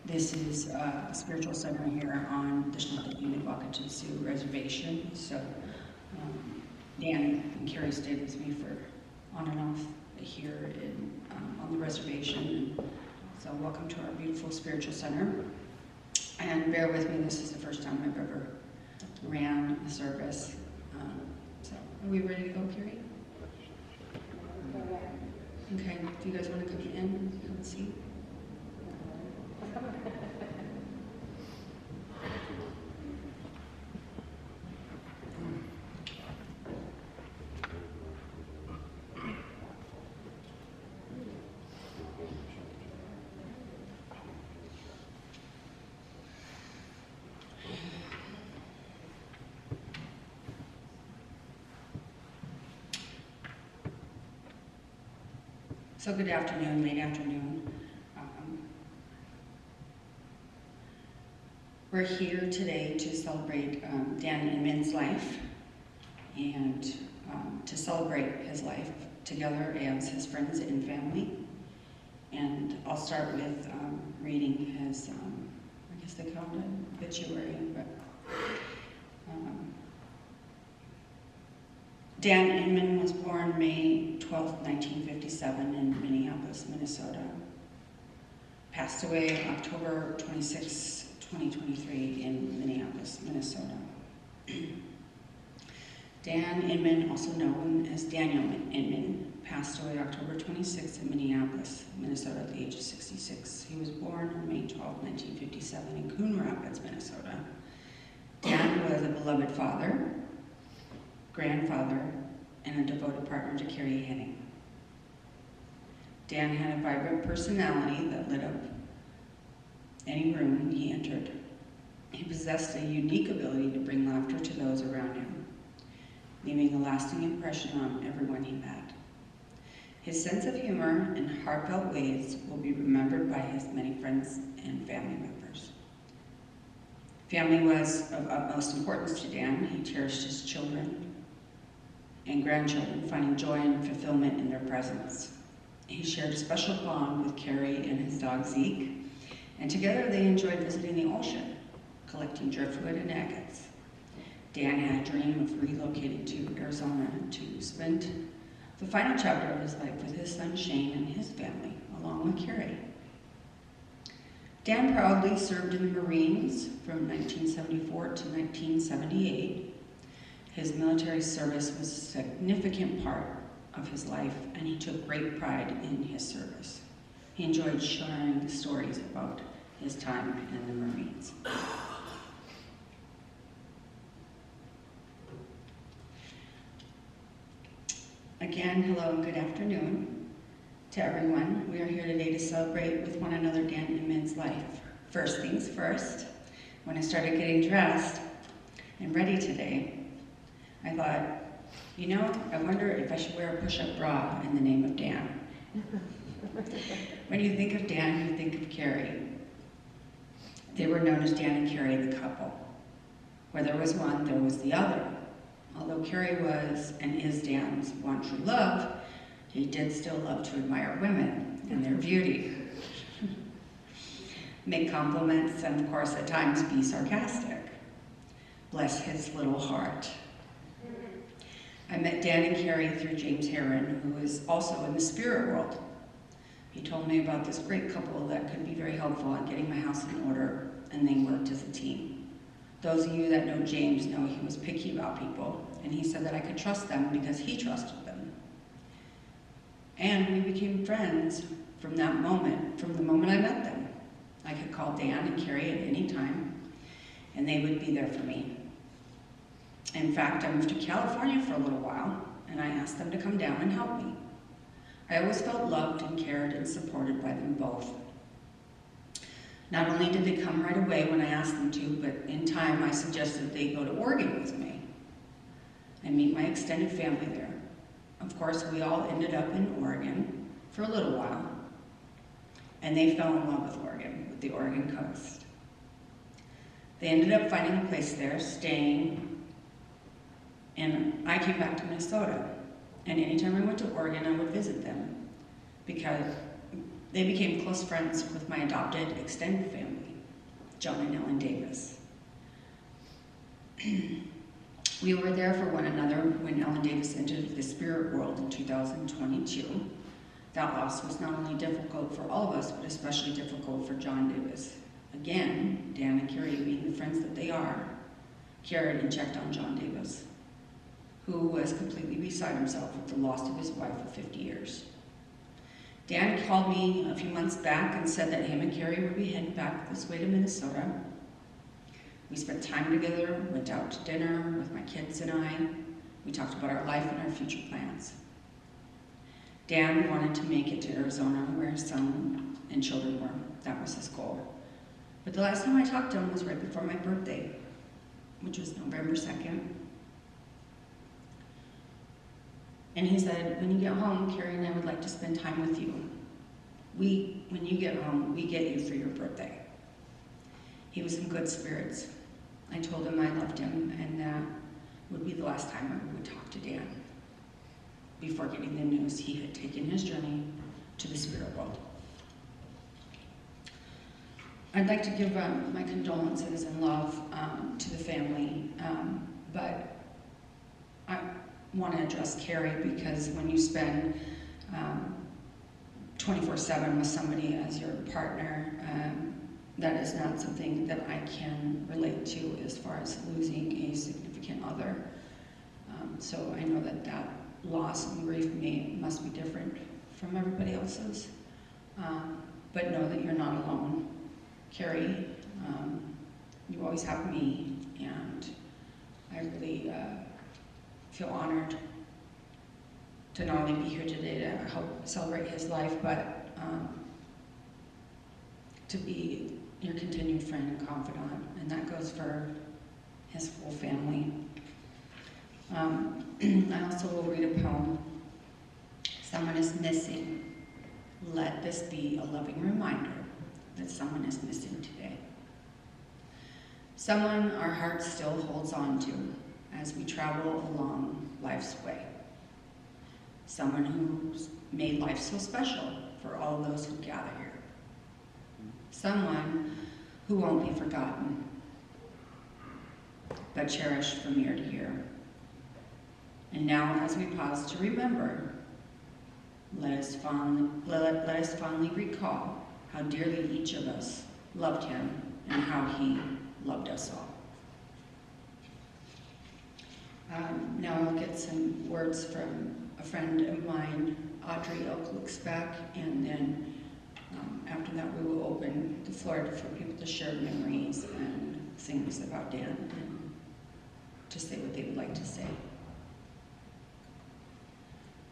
This is a spiritual center here on the Wakatu Sioux Reservation. So Dan and Carrie stayed with me for on and off here on the reservation. So welcome to our beautiful spiritual center. And bear with me, this is the first time I've ever ran a service. So are we ready to go, Carrie? Okay, do you guys want to come in and have a seat? So good afternoon, late afternoon. We're here today to celebrate Dan Inman's life and to celebrate his life together as his friends and family. And I'll start with reading his, I guess they called it obituary, but Dan Inman was born May 12, 1957 in Minneapolis, Minnesota. Passed away October 26, 2023 in Minneapolis, Minnesota. Dan Inman, also known as Daniel Inman, passed away October 26 in Minneapolis, Minnesota at the age of 66. He was born on May 12, 1957 in Coon Rapids, Minnesota. Dan was a beloved father, grandfather, and a devoted partner to Carrie Henning. Dan had a vibrant personality that lit up any room he entered. He possessed a unique ability to bring laughter to those around him, leaving a lasting impression on everyone he met. His sense of humor and heartfelt ways will be remembered by his many friends and family members. Family was of utmost importance to Dan. He cherished his children and grandchildren, finding joy and fulfillment in their presence. He shared a special bond with Carrie and his dog Zeke, and together they enjoyed visiting the ocean, collecting driftwood and agates. Dan had a dream of relocating to Arizona to spend the final chapter of his life with his son Shane and his family, along with Carrie. Dan proudly served in the Marines from 1974 to 1978. His military service was a significant part of his life, and he took great pride in his service. He enjoyed sharing the stories about his time in the Marines. Again, hello and good afternoon to everyone. We are here today to celebrate with one another Dan Inman's life. First things first, when I started getting dressed and ready today, I thought, you know, I wonder if I should wear a push-up bra in the name of Dan. When you think of Dan, you think of Carrie. They were known as Dan and Carrie the couple. Where there was one, there was the other. Although Carrie was and is Dan's one true love, he did still love to admire women and their beauty. Make compliments and, of course, at times be sarcastic. Bless his little heart. I met Dan and Carrie through James Heron, who is also in the spirit world. He told me about this great couple that could be very helpful at getting my house in order, and they worked as a team. Those of you that know James know he was picky about people, and he said that I could trust them because he trusted them. And we became friends from that moment, from the moment I met them. I could call Dan and Carrie at any time, and they would be there for me. In fact, I moved to California for a little while, and I asked them to come down and help me. I always felt loved and cared and supported by them both. Not only did they come right away when I asked them to, but in time I suggested they go to Oregon with me and meet my extended family there. Of course, we all ended up in Oregon for a little while, and they fell in love with Oregon, with the Oregon coast. They ended up finding a place there, staying, and I came back to Minnesota. And anytime I went to Oregon, I would visit them because they became close friends with my adopted extended family. John and Ellen Davis. We were there for one another when Ellen Davis entered the spirit world in 2022. That loss was not only difficult for all of us, but especially difficult for John Davis. Again, Dan and Carrie, being the friends that they are, cared and checked on John Davis, who was completely beside himself with the loss of his wife of 50 years. Dan called me a few months back and said that him and Carrie would be heading back this way to Minnesota. We spent time together, went out to dinner with my kids and I. We talked about our life and our future plans. Dan wanted to make it to Arizona, where his son and children were. That was his goal. But the last time I talked to him was right before my birthday, which was November 2nd. And he said, when you get home, Carrie and I would like to spend time with you. When you get home, we get you for your birthday. He was in good spirits. I told him I loved him, and that would be the last time I would talk to Dan before getting the news he had taken his journey to the spirit world. I'd like to give my condolences and love to the family, but I want to address Carrie, because when you spend 24/7 with somebody as your partner, that is not something that I can relate to as far as losing a significant other. So I know that that loss and grief must be different from everybody else's, but know that you're not alone. Carrie, you always have me, and I really feel honored to not only be here today to help celebrate his life, but to be your continued friend and confidant, and that goes for his whole family. I also will read a poem. Someone is missing. Let this be a loving reminder that someone is missing today. Someone our heart still holds on to as we travel along life's way. Someone who's made life so special for all those who gather here. Someone who won't be forgotten, but cherished from year to year. And now, as we pause to remember, let us fondly recall how dearly each of us loved him and how he loved us all. Now I'll get some words from a friend of mine, Audrey Oak looks back, and then after that we will open the floor for people to share memories and things about Dan and to say what they would like to say.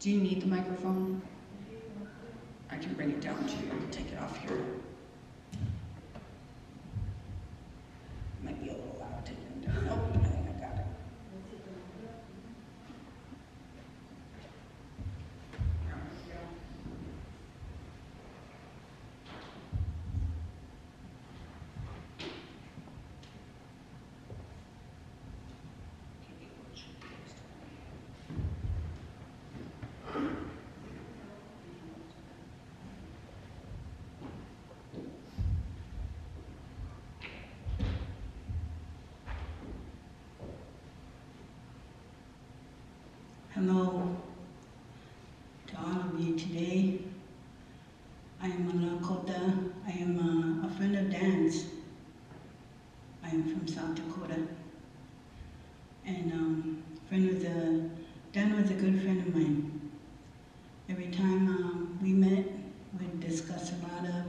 Do you need the microphone? I can bring it down to you and take it off here. Might be a little loud taking it down. Oh, I think I got it. Hello to all of you today. I am Lakota. I am a friend of Dan's. I am from South Dakota. And Dan was a good friend of mine. Every time we met, we'd discuss a lot of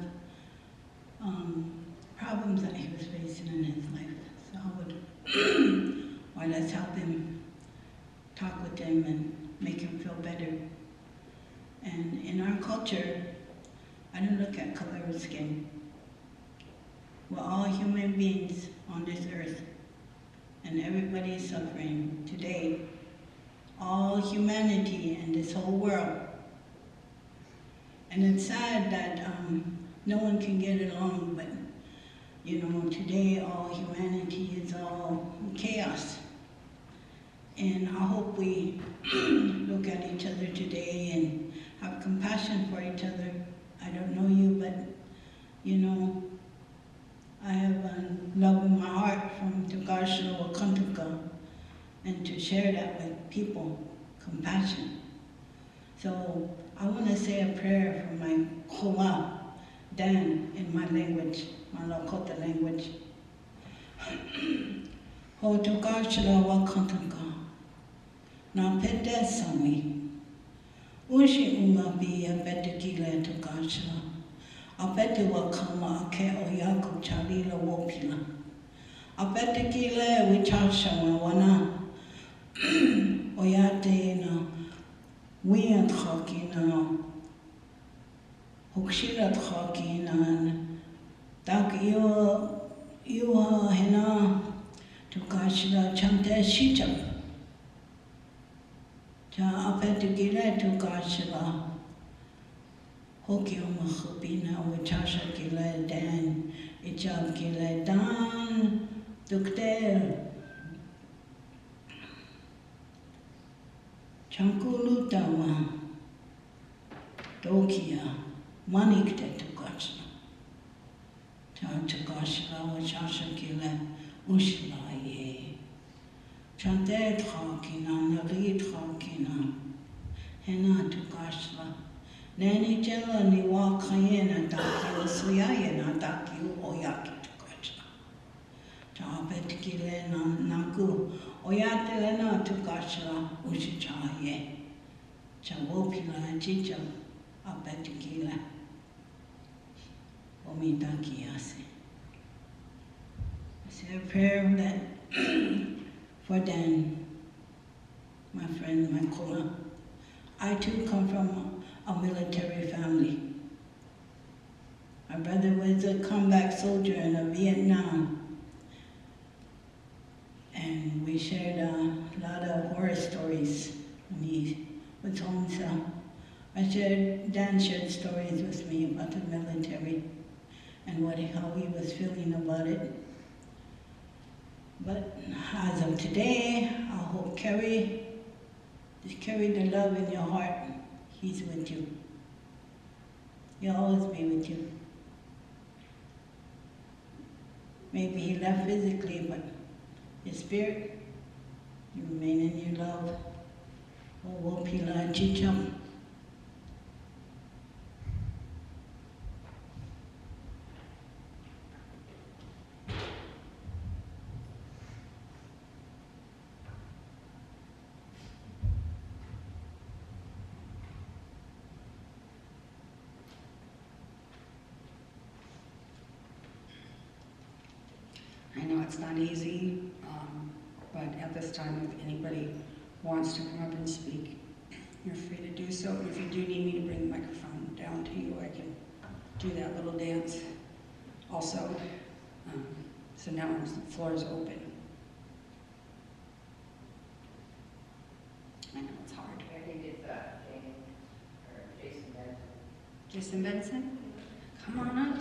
problems that he was facing in his life. So I would, why let's help him, talk with him and make him feel better. And in our culture, I don't look at color of skin. We're all human beings on this earth, and everybody is suffering today. All humanity in this whole world. And it's sad that no one can get along, but you know, today all humanity is all chaos. And I hope we look at each other today and have compassion for each other. I don't know you, but you know, I have love in my heart from Tukashla Wakantuka, and to share that with people, compassion. So I want to say a prayer for my Kola, Dan, in my language, my Lakota language. Ho Tukashla Wakantuka, na pete sami, ushi umabi a betekile Tukashla. Apete wakama ake oyako chalila wopila. Apete kile wichasha wana oyate na wiant haki na hukshilat haki na tak iwa hena tukashila chante shicha. Cha apete kile tukashila. Hoki o mahupina o chasha kile dan, ichab kile dan, dukter. Chankulu tawa, dokia, manik te tukachna. Cha tukashla o chasha kile ushla ye. Chante trakina, nari trakina, hena tukashla. Nani jela ni wa kayena daki o suyayena daki o oyaki tukachla. Chabet kile na naku oyatele na tukachla ushichaye. Chabopila chicha abet kile omidaki yase. I say a prayer that for Dan, my friend, my kola. I too come from a military family. My brother was a comeback soldier in Vietnam, and we shared a lot of horror stories when he was home. So Dan shared stories with me about the military and how he was feeling about it. But as of today, I hope just carry the love in your heart. He's with you. He'll always be with you. Maybe he left physically, but his spirit, you remain in your love. Oh, wopila chicham. I know it's not easy, but at this time, if anybody wants to come up and speak, you're free to do so. And if you do need me to bring the microphone down to you, I can do that little dance also. So now the floor is open. I know it's hard. I think it's Jason Benson. Jason Benson, come on up.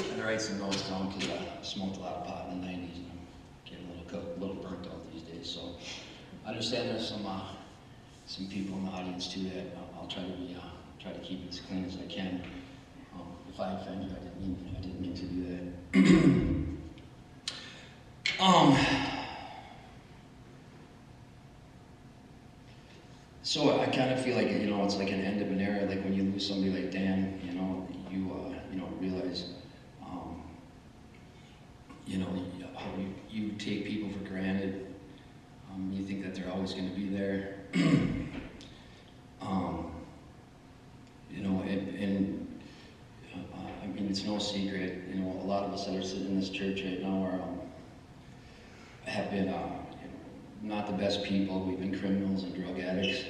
I write some notes down because I smoked a lot of pot in the 90s and I'm getting a little burnt out these days. So I understand there's some people in the audience too that I'll try to keep it as clean as I can. If I offend you, I didn't mean to do that. So I kind of feel like, it's like an end of an era. Like when you lose somebody like Dan, you realize, how you take people for granted. You think that they're always going to be there. I mean, it's no secret. A lot of us that are sitting in this church right now have been not the best people. We've been criminals and drug addicts.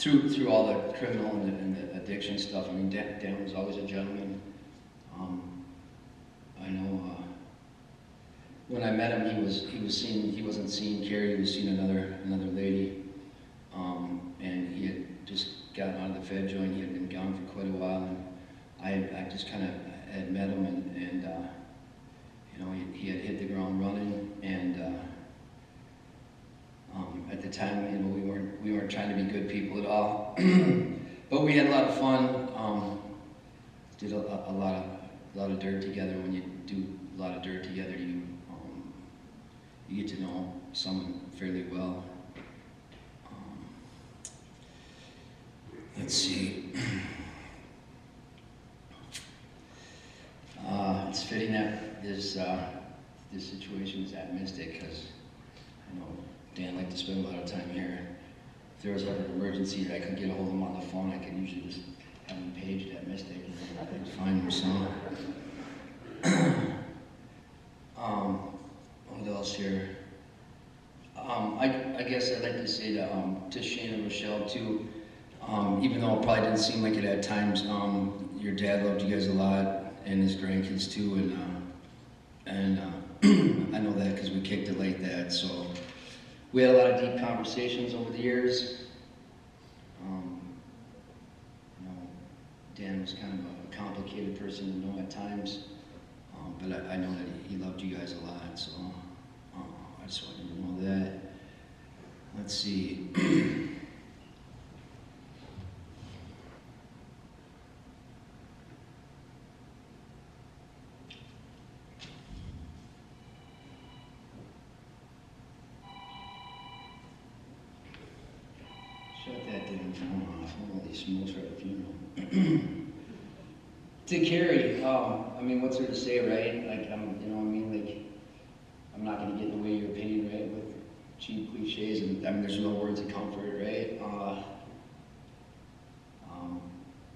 through all the criminal and the addiction stuff. I mean, Dan was always a gentleman. I know when I met him, he wasn't seeing Carrie, he was seeing another lady, and he had just gotten out of the Fed joint. He had been gone for quite a while, and I just kind of had met him, and you know, he had hit the ground running, and at the time, you know, we weren't trying to be good people at all, but we had a lot of fun. Did a lot of dirt together. When you do a lot of dirt together, you get to know someone fairly well. Let's see. It's fitting that this situation is at Mystic, because I know Dan liked to spend a lot of time here. If there was ever an emergency or I could get a hold of him on the phone, I could usually just have him paged at Mystic and I could find him. So, what else here? I guess I'd like to say to Shane and Rochelle too, even though it probably didn't seem like it at times, your dad loved you guys a lot, and his grandkids too, and I know that because we kicked it like that. So we had a lot of deep conversations over the years. You know, Dan was kind of a complicated person to know at times, but I know that he loved you guys a lot. So I just want you to know that. Let's see. Shut that damn phone off. Holy smokes, for a funeral. To Carrie, I mean, what's there to say, right? Like, you know what I mean? Like, I'm not going to get in the way of your opinion, right? With cheap cliches, and I mean, there's no words of comfort, right?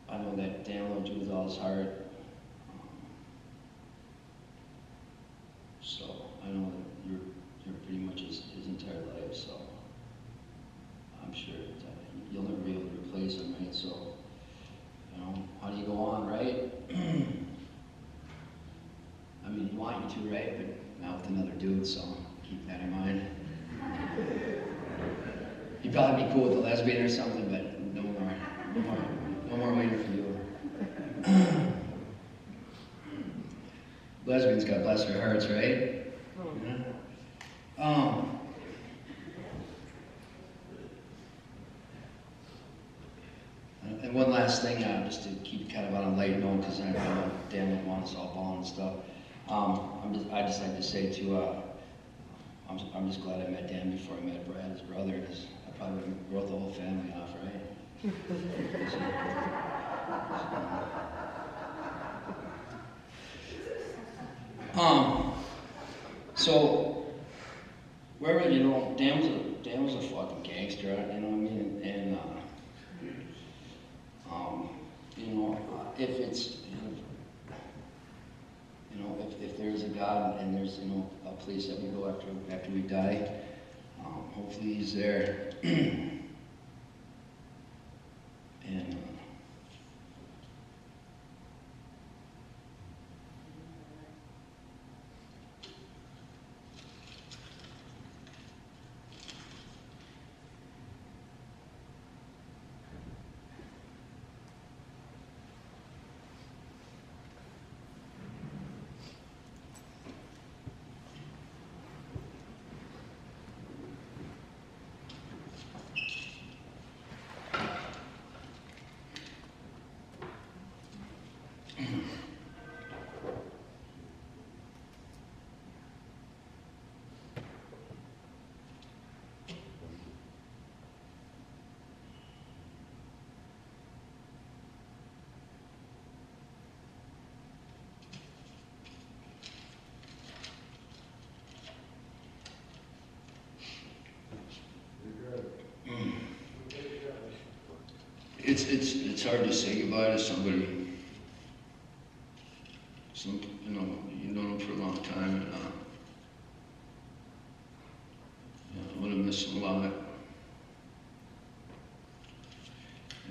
I know that Dan loved you with all his heart. So I know that you're pretty much his entire life. So I'm sure that you'll never be able to replace him, right? So, you know, how do you go on, right? I mean, you want you to, right? But not with another dude, so keep that in mind. You'd probably be cool with a lesbian or something, but no more waiting for you. Lesbians, God bless their hearts, right? Yeah. And one last thing, just to keep kind of on a light note, because I know Dan would want us all balling and stuff. I just like to say too, I'm just glad I met Dan before I met Brad, his brother, because I probably would have wrote the whole family off, right? So wherever, you know, Dan was a fucking gangster, you know what I mean? And you know, if it's, you know, if there's a God and there's, you know, a place that we go after we die, hopefully he's there. And it's hard to say goodbye to somebody. You know, you've known them for a long time, and I'm gonna miss them a lot.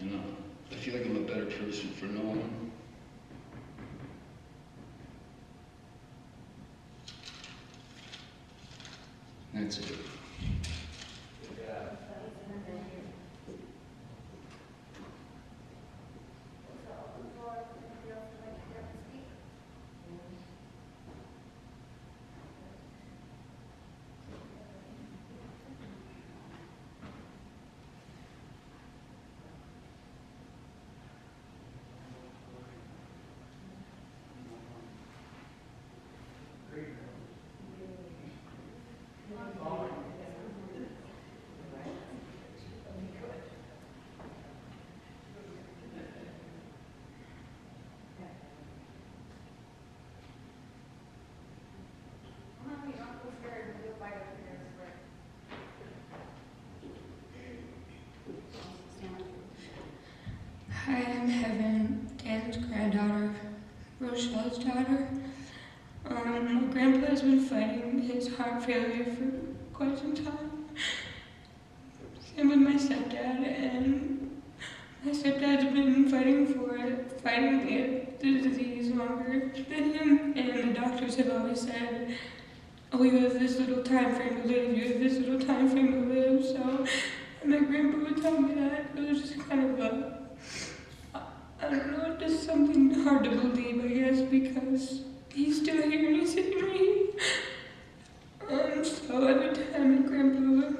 And I feel like I'm a better person for knowing. That's it. Hi, I'm Heaven, Dan's granddaughter, Rochelle's daughter. My grandpa's been fighting his heart failure for quite some time. Same with my stepdad, and my stepdad's been fighting the disease longer than him, and the doctors have always said, oh, you have this little time frame to live, you have this little time frame to live, so my grandpa would tell me that. It was just kind of I don't know, just something hard to believe, I guess, because he's still here and he's sitting right here. So every time my grandpa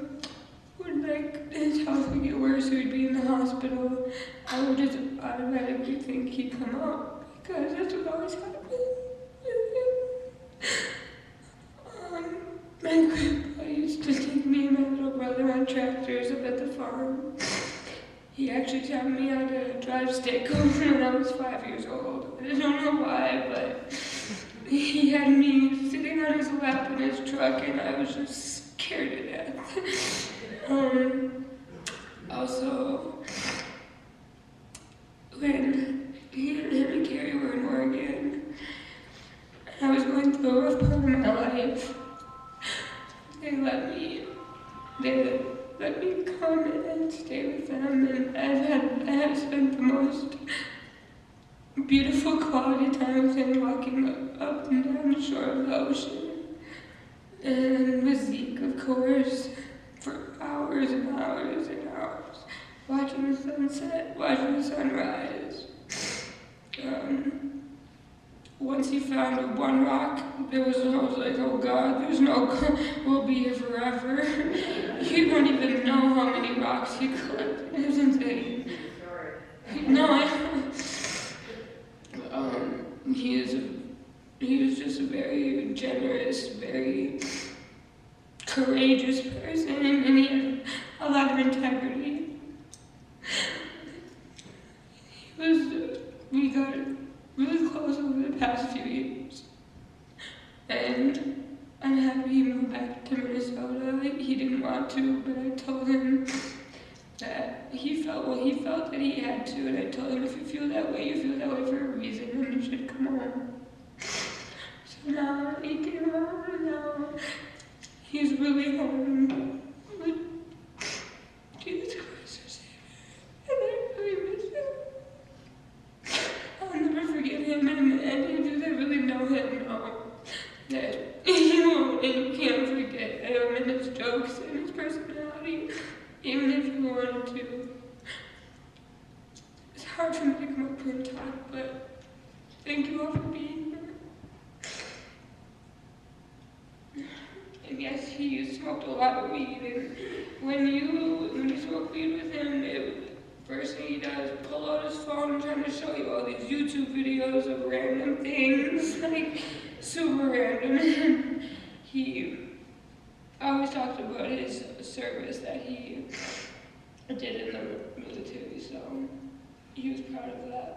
would like, his health would get worse, he would be in the hospital, I would just automatically think he'd come out, because that's what always happened with him. My grandpa used to take me and my little brother on tractors up at the farm. He actually taught me how to drive stick when I was 5 years old. I don't know why, but he had me sitting on his lap in his truck and I was just scared to death. Also, when he and Carrie were in Oregon, I was going through a rough part of my life. They let me come and stay with them, and I have spent the most beautiful quality time with him, walking up and down the shore of the ocean, and with Zeke, of course, for hours and hours and hours, watching the sunset, watching the sunrise. Once he found one rock, I was like, oh God, we'll be here forever. You don't even know how many rocks he collected. It was insane. No, he was just a very generous, very courageous person, and he had a lot of integrity. We got really close over the past few years, and I'm happy he moved back to Minnesota. He didn't want to, but I told him that he felt that he had to, and I told him, if you feel that way for a reason, and you should come home. So now he came home, and now he's really home with Jesus Christ our Savior, and I really miss him. I'll never forget him, and any of you that really know him know that you can't forget him and his jokes and his personality, even if you wanted to. It's hard for me to come up here and talk, but thank you all for being here. And yes, he smoked a lot of weed, and when you smoke weed with him, first thing he does is pull out his phone and trying to show you all these YouTube videos of random things, like super random. He always talked about his service that he did in the military, so he was proud of that.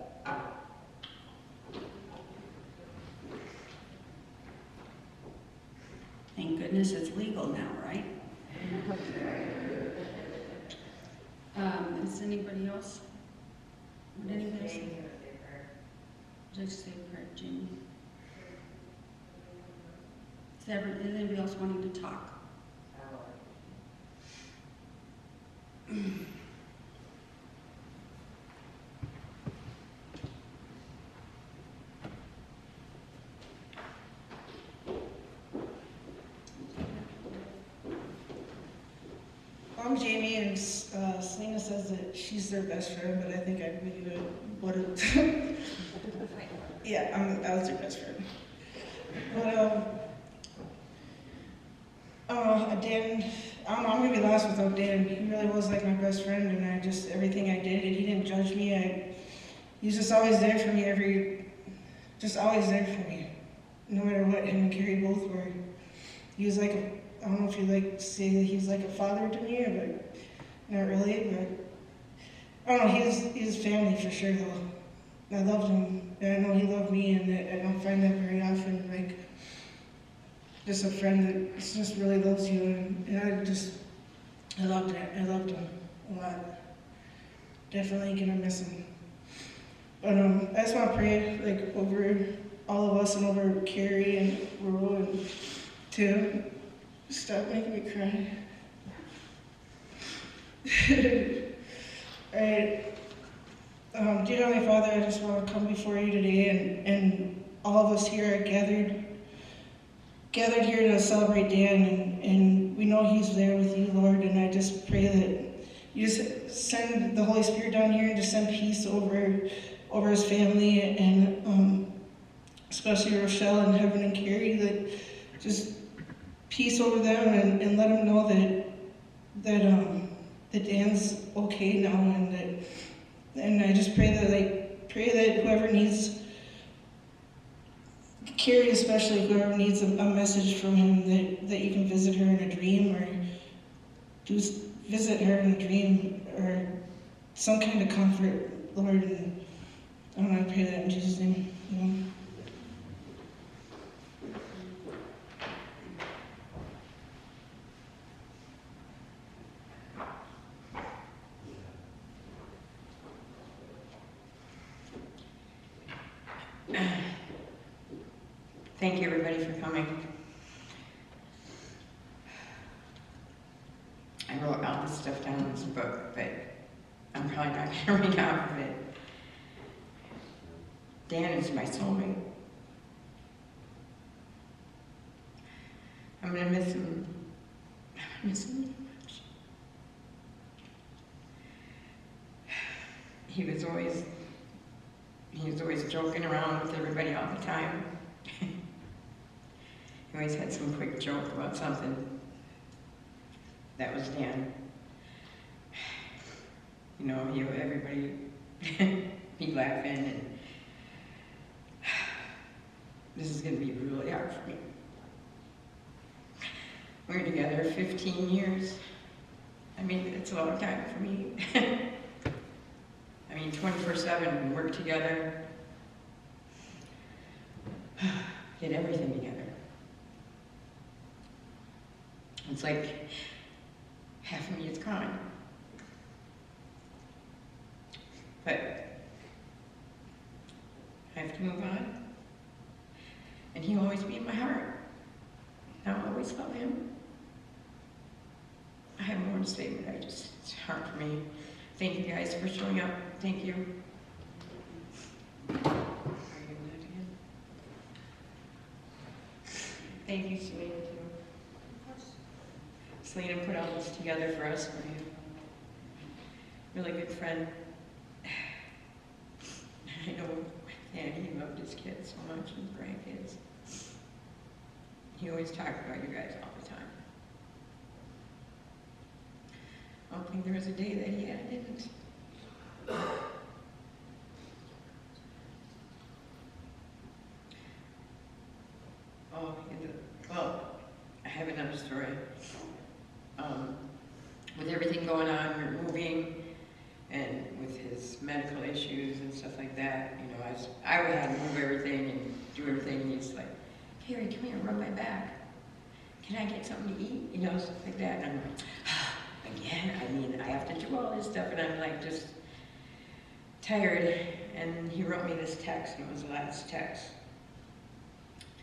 Thank goodness it's legal now, right? Is anybody else? Would anybody say? Just say prayer, Jimmy. Is anybody else wanting to talk? says that she's their best friend, but I think I believe it. What it, yeah, I was their best friend. But Dan, I'm gonna be lost without Dan. He really was like my best friend, and I just everything I did, and he didn't judge me. He was just always there for me. Just always there for me, no matter what. Him and Carrie both were. He was like I don't know if you like to say that he's like a father to me, but not really. But I don't know. He was family for sure, though. I loved him, and I know he loved me, and I don't find that very often. Like just a friend that just really loves you, and I loved it. I loved him a lot. Definitely gonna miss him. But I just want to pray like over all of us and over Carrie and Rural and Tim. Stop making me cry. Alright. Dear Heavenly Father, I just want to come before you today, and all of us here are gathered here to celebrate Dan, and we know he's there with you, Lord, and I just pray that you just send the Holy Spirit down here and just send peace over his family, and especially Rochelle and Heaven and Carrie, that just peace over them, and let them know that Dan's okay now, and I just pray that whoever needs, Carrie especially, whoever needs a message from him, that you can visit her in a dream, or just visit her in a dream, or some kind of comfort, Lord. And I want to pray that in Jesus' name. Amen. Thank you, everybody, for coming. I wrote all this stuff down in this book, but I'm probably not going to read half of it. Dan is my soulmate. I'm going to miss him. I'm going to miss him so much. He was always joking around with everybody all the time. He always had some quick joke about something. That was Dan. You know, everybody be laughing, and this is going to be really hard for me. We're together 15 years. I mean, it's a long time for me. I mean, 24/7, we work together, did everything together. It's like half of me is gone. But I have to move on. And he'll always be in my heart. I'll always love him. I have more to say, but it's hard for me. Thank you guys for showing up. Thank you. Thank you, Selena, too. Selena put all this together for us. Really good friend. I know Andy loved his kids so much, his grandkids. He always talked about you guys all the time. I don't think there was a day that he didn't. Well, I have another story. With everything going on, we're moving, and with his medical issues and stuff like that, you know, I would have to move everything and do everything, and he's like, Carrie, come here, rub my back. Can I get something to eat? You know, stuff like that. And I'm like, again, I mean, I have to do all this stuff, and I'm like just tired. And he wrote me this text, and it was the last text.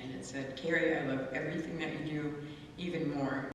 And it said, Carrie, I love everything that you do, even more.